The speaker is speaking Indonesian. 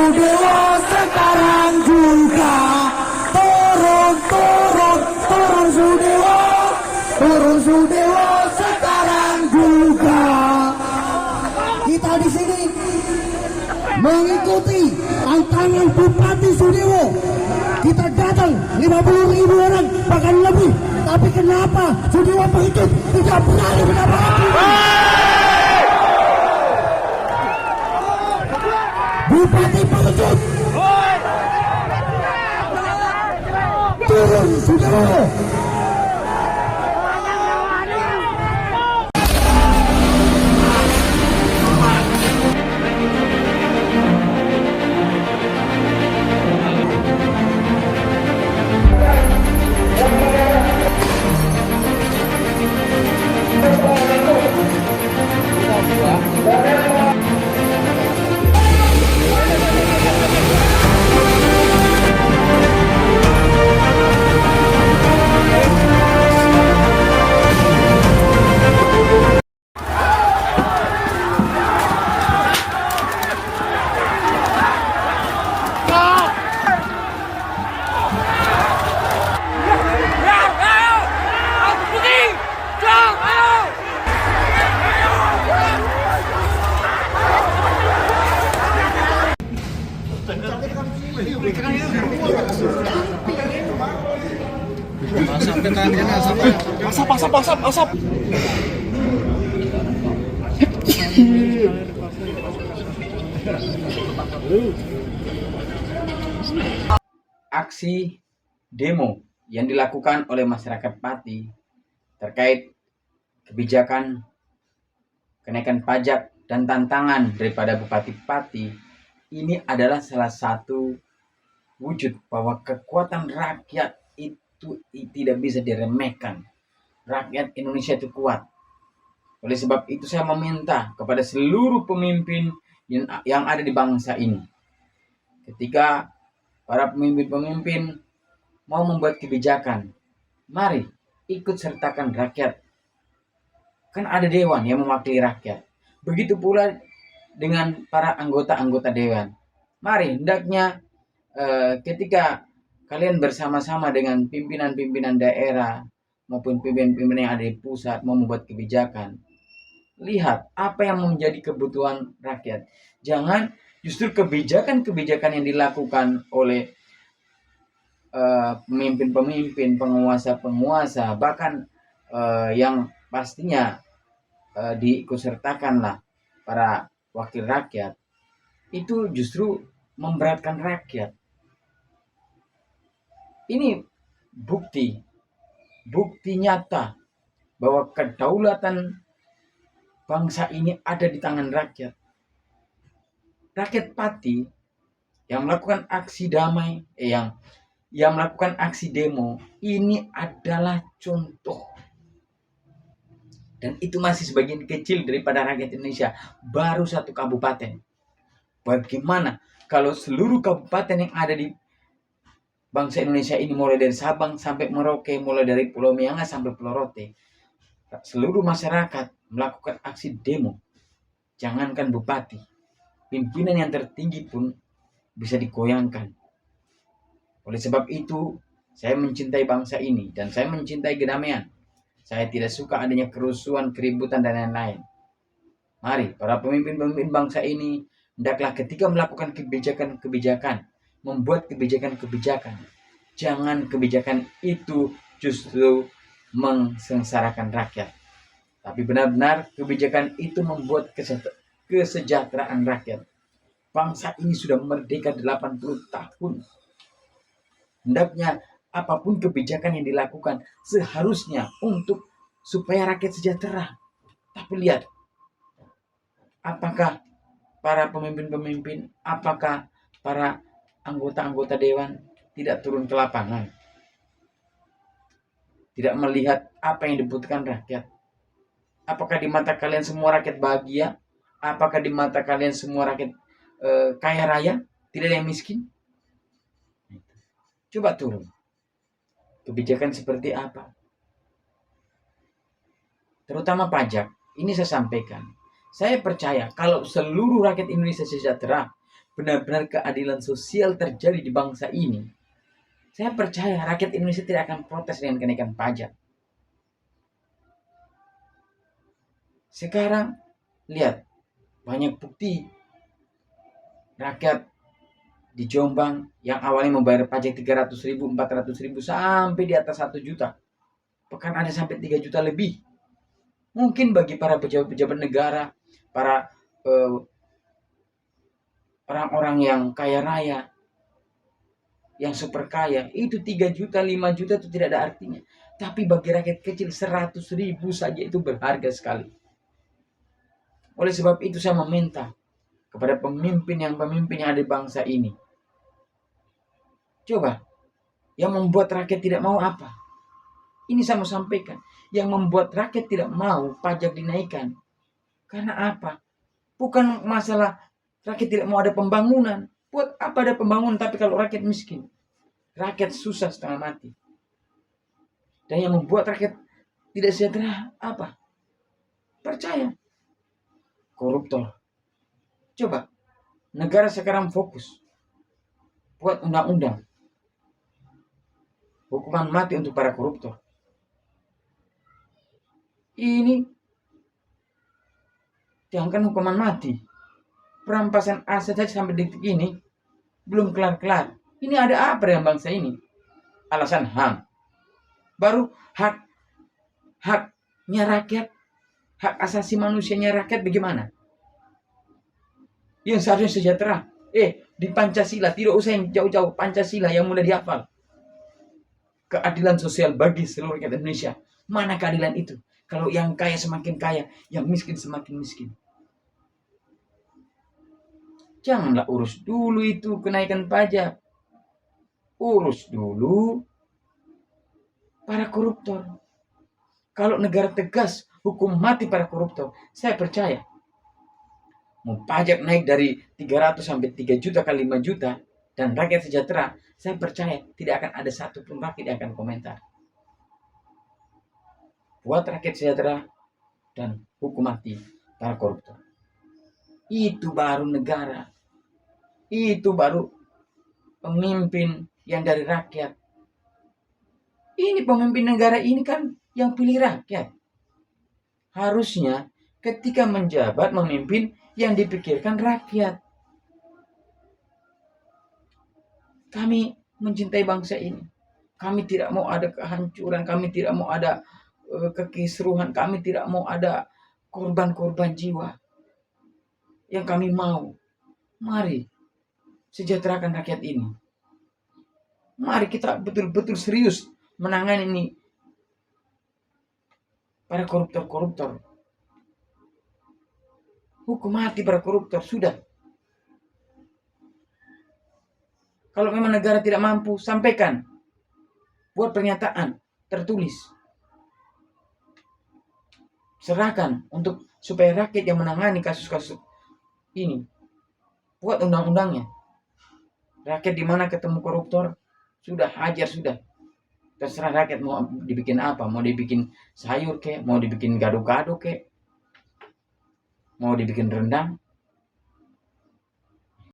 Sudewo sekarang juga turun Sudewo sekarang juga. Kita di sini mengikuti tantangan Bupati Sudewo. Kita datang 50.000 orang bahkan lebih, tapi kenapa Sudewo Pengecut tidak berani menabrak Bupati Pengecut? Turun Sudewo. Asap. Aksi demo yang dilakukan oleh masyarakat Pati terkait kebijakan kenaikan pajak dan tantangan daripada Bupati Pati ini adalah salah satu wujud bahwa kekuatan rakyat itu tidak bisa diremehkan. Rakyat Indonesia itu kuat. Oleh sebab itu saya meminta kepada seluruh pemimpin yang ada di bangsa ini, ketika para pemimpin-pemimpin mau membuat kebijakan, mari ikut sertakan rakyat. Kan ada dewan yang mewakili rakyat. Begitu pula dengan para anggota-anggota dewan. Mari hendaknya ketika kalian bersama-sama dengan pimpinan-pimpinan daerah maupun pimpinan-pimpinan yang ada di pusat mau membuat kebijakan, lihat apa yang menjadi kebutuhan rakyat. Jangan justru kebijakan-kebijakan yang dilakukan oleh pemimpin-pemimpin, penguasa-penguasa, bahkan yang pastinya diikutsertakanlah para wakil rakyat, itu justru memberatkan rakyat. Ini bukti nyata bahwa kedaulatan bangsa ini ada di tangan rakyat. Rakyat Pati yang melakukan aksi damai, yang melakukan aksi demo, ini adalah contoh. Dan itu masih sebagian kecil daripada rakyat Indonesia, baru satu kabupaten. Bagaimana kalau seluruh kabupaten yang ada di bangsa Indonesia ini, mulai dari Sabang sampai Merauke, mulai dari Pulau Miangas sampai Pulau Rote, seluruh masyarakat melakukan aksi demo. Jangankan bupati, pimpinan yang tertinggi pun bisa digoyangkan. Oleh sebab itu, saya mencintai bangsa ini dan saya mencintai kedamaian. Saya tidak suka adanya kerusuhan, keributan, dan lain-lain. Mari para pemimpin-pemimpin bangsa ini hendaklah ketika melakukan kebijakan-kebijakan, membuat kebijakan-kebijakan, jangan kebijakan itu justru mengsengsarakan rakyat, tapi benar-benar kebijakan itu membuat kesejahteraan rakyat. Bangsa ini sudah merdeka 80 tahun. Hendaknya apapun kebijakan yang dilakukan seharusnya untuk supaya rakyat sejahtera. Tapi lihat, apakah para pemimpin-pemimpin, apakah para anggota-anggota dewan tidak turun ke lapangan, tidak melihat apa yang dibutuhkan rakyat? Apakah di mata kalian semua rakyat bahagia? Apakah di mata kalian semua rakyat kaya raya? Tidak ada yang miskin? Coba turun. Kebijakan seperti apa? Terutama pajak. Ini saya sampaikan. Saya percaya kalau seluruh rakyat Indonesia sejahtera, benar-benar keadilan sosial terjadi di bangsa ini, saya percaya rakyat Indonesia tidak akan protes dengan kenaikan pajak. Sekarang lihat, banyak bukti rakyat di Jombang yang awalnya membayar pajak 300.000, 400.000 sampai di atas 1 juta. Bahkan ada sampai 3 juta lebih. Mungkin bagi para pejabat-pejabat negara, para orang-orang yang kaya raya, yang super kaya, itu 3 juta, 5 juta itu tidak ada artinya. Tapi bagi rakyat kecil 100.000 saja itu berharga sekali. Oleh sebab itu saya meminta kepada pemimpin yang ada di bangsa ini. Coba, yang membuat rakyat tidak mau apa? Ini saya mau sampaikan. Yang membuat rakyat tidak mau pajak dinaikkan. Karena apa? Bukan masalah rakyat tidak mau ada pembangunan. Buat apa ada pembangunan tapi kalau rakyat miskin? Rakyat susah setengah mati. Dan yang membuat rakyat tidak sejahtera apa? Percaya. Koruptor. Coba, negara sekarang fokus buat undang-undang hukuman mati untuk para koruptor. Ini jangankan hukuman mati, perampasan aset saja sampai detik ini belum kelar-kelar. Ini ada apa dengan bangsa ini? Alasan HAM. Baru haknya rakyat, hak asasi manusianya rakyat bagaimana? Yang seharusnya sejahtera. Di Pancasila, tidak usah yang jauh-jauh, Pancasila yang mudah dihafal. Keadilan sosial bagi seluruh rakyat Indonesia. Mana keadilan itu? Kalau yang kaya semakin kaya, yang miskin semakin miskin. Janganlah urus dulu itu kenaikan pajak. Urus dulu para koruptor. Kalau negara tegas hukum mati para koruptor, saya percaya mau pajak naik dari 300 sampai 3 juta ke 5 juta dan rakyat sejahtera, saya percaya tidak akan ada satupun rakyat yang akan komentar. Buat rakyat sejahtera dan hukum mati para koruptor. Itu baru negara. Itu baru pemimpin yang dari rakyat. Ini pemimpin negara ini kan yang pilih rakyat. Harusnya ketika menjabat memimpin yang dipikirkan rakyat. Kami mencintai bangsa ini. Kami tidak mau ada kehancuran. Kami tidak mau ada kekisruhan. Kami tidak mau ada korban-korban jiwa. Yang kami mau, mari sejahterakan rakyat ini. Mari kita betul-betul serius menangani ini para koruptor-koruptor. Hukum mati para koruptor, sudah. Kalau memang negara tidak mampu, sampaikan. Buat pernyataan tertulis. Serahkan supaya rakyat yang menangani kasus-kasus ini. Buat undang-undangnya. Rakyat di mana ketemu koruptor, sudah hajar sudah. Terserah rakyat mau dibikin apa, mau dibikin sayur kek, mau dibikin gado-gado kek, mau dibikin rendang,